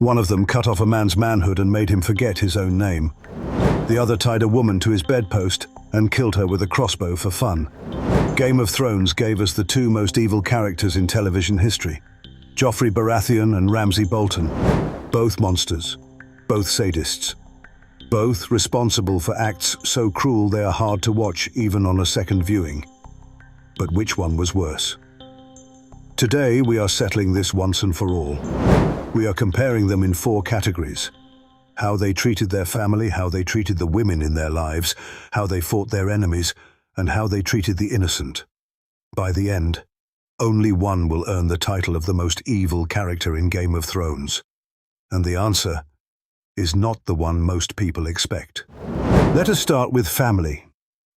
One of them cut off a man's manhood and made him forget his own name. The other tied a woman to his bedpost and killed her with a crossbow for fun. Game of Thrones gave us the two most evil characters in television history. Joffrey Baratheon and Ramsay Bolton. Both monsters. Both sadists. Both responsible for acts so cruel they are hard to watch even on a second viewing. But which one was worse? Today we are settling this once and for all. We are comparing them in 4 categories. How they treated their family, how they treated the women in their lives, how they fought their enemies, and how they treated the innocent. By the end, only one will earn the title of the most evil character in Game of Thrones. And the answer is not the one most people expect. Let us start with family,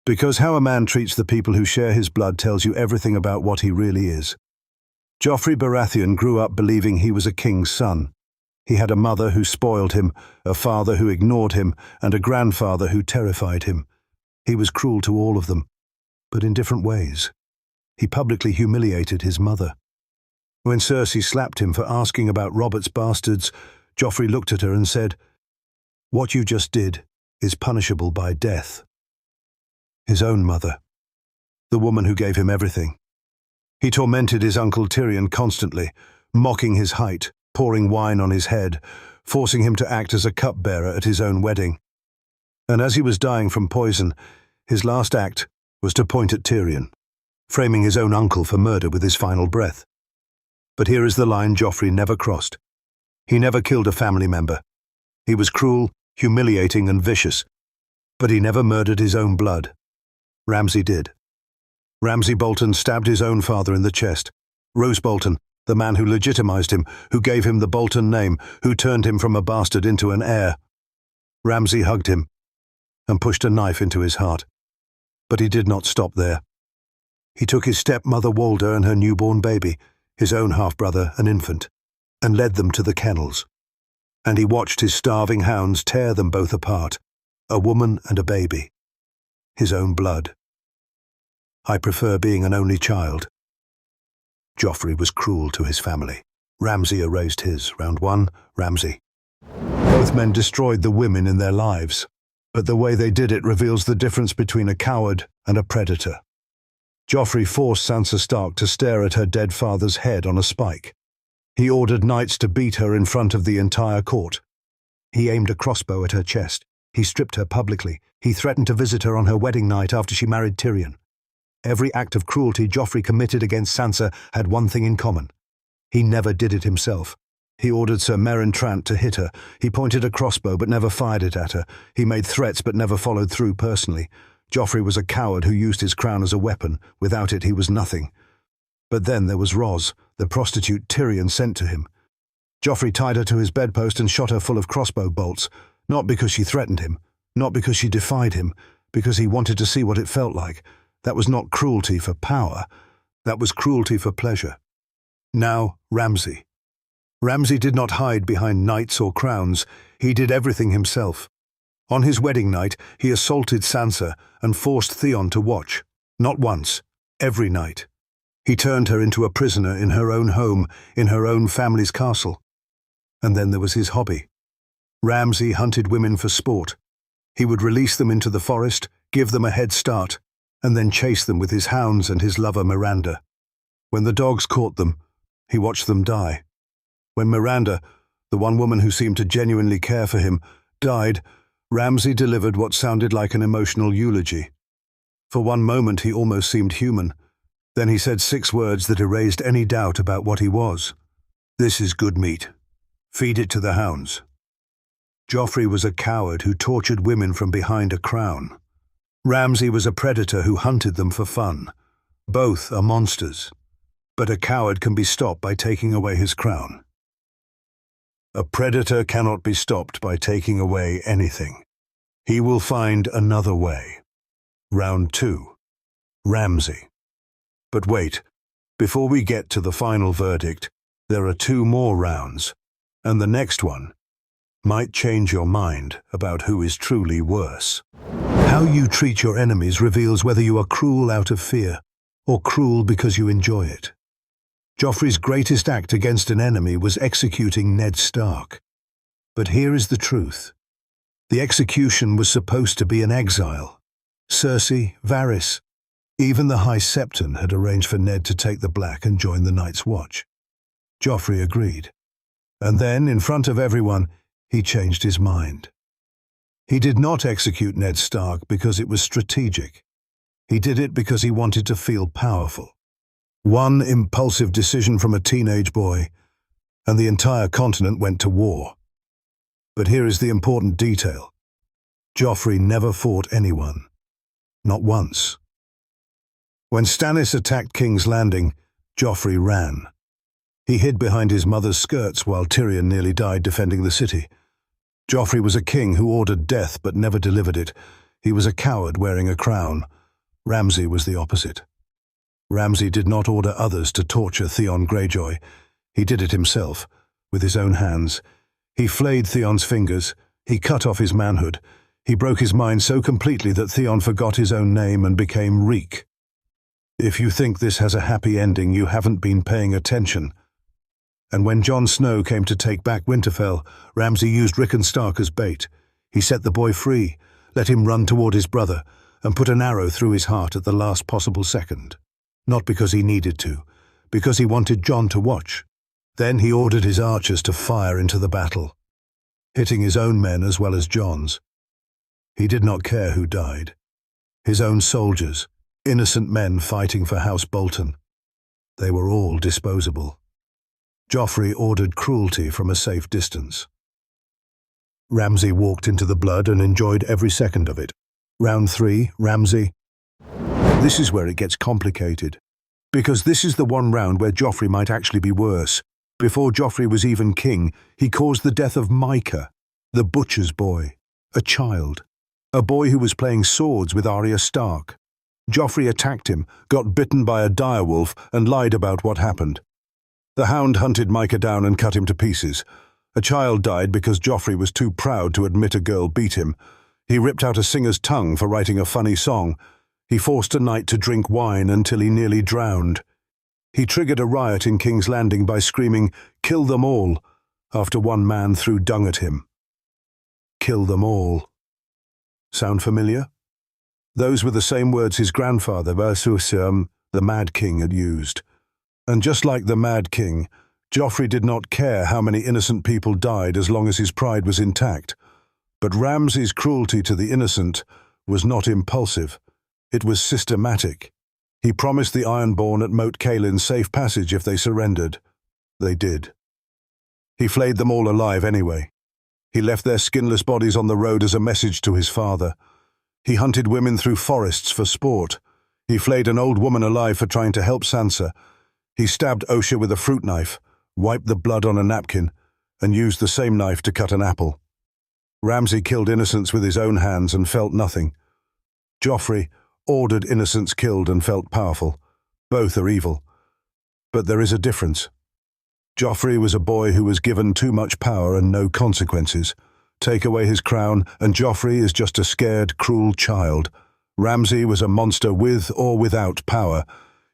because how a man treats the people who share his blood tells you everything about what he really is. Joffrey Baratheon grew up believing he was a king's son. He had a mother who spoiled him, a father who ignored him, and a grandfather who terrified him. He was cruel to all of them, but in different ways. He publicly humiliated his mother. When Cersei slapped him for asking about Robert's bastards, Joffrey looked at her and said, "What you just did is punishable by death." His own mother, the woman who gave him everything. He tormented his uncle Tyrion constantly, mocking his height, pouring wine on his head, forcing him to act as a cupbearer at his own wedding. And as he was dying from poison, his last act was to point at Tyrion, framing his own uncle for murder with his final breath. But here is the line Joffrey never crossed. He never killed a family member. He was cruel, humiliating, and vicious, but he never murdered his own blood. Ramsay did. Ramsay Bolton stabbed his own father in the chest. Roose Bolton, the man who legitimized him, who gave him the Bolton name, who turned him from a bastard into an heir. Ramsay hugged him and pushed a knife into his heart. But he did not stop there. He took his stepmother Walda and her newborn baby, his own half-brother, an infant, and led them to the kennels. And he watched his starving hounds tear them both apart, a woman and a baby. His own blood. I prefer being an only child. Joffrey was cruel to his family. Ramsay erased his. Round 1, Ramsay. Both men destroyed the women in their lives, but the way they did it reveals the difference between a coward and a predator. Joffrey forced Sansa Stark to stare at her dead father's head on a spike. He ordered knights to beat her in front of the entire court. He aimed a crossbow at her chest. He stripped her publicly. He threatened to visit her on her wedding night after she married Tyrion. Every act of cruelty Joffrey committed against Sansa had one thing in common. He never did it himself. He ordered Sir Meryn Trant to hit her. He pointed a crossbow but never fired it at her. He made threats but never followed through personally. Joffrey was a coward who used his crown as a weapon. Without it, he was nothing. But then there was Ros, the prostitute Tyrion sent to him. Joffrey tied her to his bedpost and shot her full of crossbow bolts, not because she threatened him, not because she defied him, because he wanted to see what it felt like. That was not cruelty for power. That was cruelty for pleasure. Now, Ramsay. Ramsay did not hide behind knights or crowns. He did everything himself. On his wedding night, he assaulted Sansa and forced Theon to watch. Not once, every night. He turned her into a prisoner in her own home, in her own family's castle. And then there was his hobby. Ramsay hunted women for sport. He would release them into the forest, give them a head start, and then chase them with his hounds and his lover Miranda. When the dogs caught them, he watched them die. When Miranda, the one woman who seemed to genuinely care for him, died, Ramsay delivered what sounded like an emotional eulogy. For one moment he almost seemed human. Then he said 6 words that erased any doubt about what he was. "This is good meat. Feed it to the hounds." Joffrey was a coward who tortured women from behind a crown. Ramsay was a predator who hunted them for fun. Both are monsters. But a coward can be stopped by taking away his crown. A predator cannot be stopped by taking away anything. He will find another way. Round 2. Ramsay. But wait, before we get to the final verdict, there are 2 more rounds, and the next one might change your mind about who is truly worse. How you treat your enemies reveals whether you are cruel out of fear, or cruel because you enjoy it. Joffrey's greatest act against an enemy was executing Ned Stark. But here is the truth. The execution was supposed to be in exile. Cersei, Varys, even the High Septon had arranged for Ned to take the Black and join the Night's Watch. Joffrey agreed. And then, in front of everyone, he changed his mind. He did not execute Ned Stark because it was strategic. He did it because he wanted to feel powerful. One impulsive decision from a teenage boy, and the entire continent went to war. But here is the important detail. Joffrey never fought anyone. Not once. When Stannis attacked King's Landing, Joffrey ran. He hid behind his mother's skirts while Tyrion nearly died defending the city. Joffrey was a king who ordered death but never delivered it. He was a coward wearing a crown. Ramsay was the opposite. Ramsay did not order others to torture Theon Greyjoy. He did it himself, with his own hands. He flayed Theon's fingers. He cut off his manhood. He broke his mind so completely that Theon forgot his own name and became Reek. If you think this has a happy ending, you haven't been paying attention. And when Jon Snow came to take back Winterfell, Ramsay used Rickon Stark as bait. He set the boy free, let him run toward his brother, and put an arrow through his heart at the last possible second. Not because he needed to, because he wanted Jon to watch. Then he ordered his archers to fire into the battle, hitting his own men as well as Jon's. He did not care who died. His own soldiers, innocent men fighting for House Bolton. They were all disposable. Joffrey ordered cruelty from a safe distance. Ramsay walked into the blood and enjoyed every second of it. Round 3, Ramsay. This is where it gets complicated, because this is the one round where Joffrey might actually be worse. Before Joffrey was even king, he caused the death of Micah, the butcher's boy, a child, a boy who was playing swords with Arya Stark. Joffrey attacked him, got bitten by a direwolf, and lied about what happened. The hound hunted Micah down and cut him to pieces. A child died because Joffrey was too proud to admit a girl beat him. He ripped out a singer's tongue for writing a funny song. He forced a knight to drink wine until he nearly drowned. He triggered a riot in King's Landing by screaming, "Kill them all," after one man threw dung at him. Kill them all. Sound familiar? Those were the same words his grandfather, the Mad King, had used. And just like the Mad King, Joffrey did not care how many innocent people died as long as his pride was intact. But Ramsay's cruelty to the innocent was not impulsive. It was systematic. He promised the Ironborn at Moat Cailin safe passage if they surrendered. They did. He flayed them all alive anyway. He left their skinless bodies on the road as a message to his father. He hunted women through forests for sport. He flayed an old woman alive for trying to help Sansa. He stabbed Osha with a fruit knife, wiped the blood on a napkin, and used the same knife to cut an apple. Ramsay killed innocents with his own hands and felt nothing. Joffrey ordered innocents killed and felt powerful. Both are evil. But there is a difference. Joffrey was a boy who was given too much power and no consequences. Take away his crown, and Joffrey is just a scared, cruel child. Ramsay was a monster with or without power.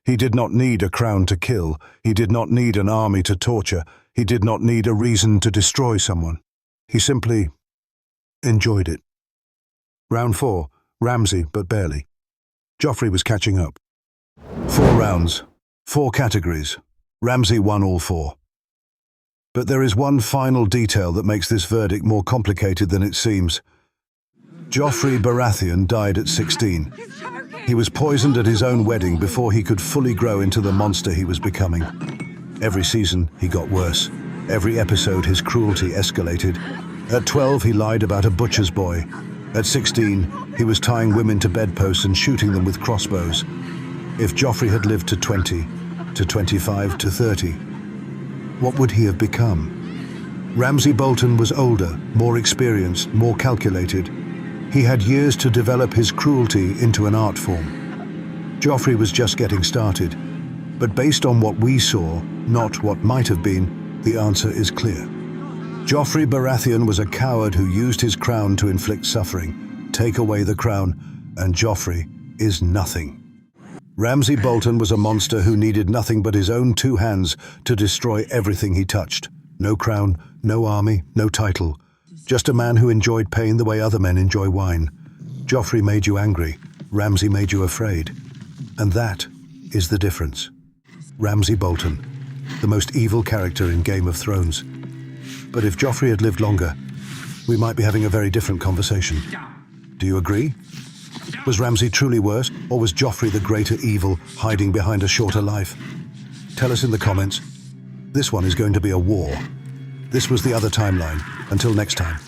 He did not need a crown to kill. He did not need an army to torture. He did not need a reason to destroy someone. He simply enjoyed it. Round 4, Ramsay, but barely. Joffrey was catching up. 4 rounds, 4 categories. Ramsay won all 4. But there is one final detail that makes this verdict more complicated than it seems. Joffrey Baratheon died at 16. He was poisoned at his own wedding before he could fully grow into the monster he was becoming. Every season, he got worse. Every episode, his cruelty escalated. At 12, he lied about a butcher's boy. At 16, he was tying women to bedposts and shooting them with crossbows. If Joffrey had lived to 20, to 25, to 30, what would he have become? Ramsay Bolton was older, more experienced, more calculated. He had years to develop his cruelty into an art form. Joffrey was just getting started. But based on what we saw, not what might have been, the answer is clear. Joffrey Baratheon was a coward who used his crown to inflict suffering. Take away the crown, and Joffrey is nothing. Ramsay Bolton was a monster who needed nothing but his own 2 hands to destroy everything he touched. No crown, no army, no title. Just a man who enjoyed pain the way other men enjoy wine. Joffrey made you angry, Ramsay made you afraid. And that is the difference. Ramsay Bolton, the most evil character in Game of Thrones. But if Joffrey had lived longer, we might be having a very different conversation. Do you agree? Was Ramsay truly worse, or was Joffrey the greater evil hiding behind a shorter life? Tell us in the comments. This one is going to be a war. This was The Other Timeline. Until next time.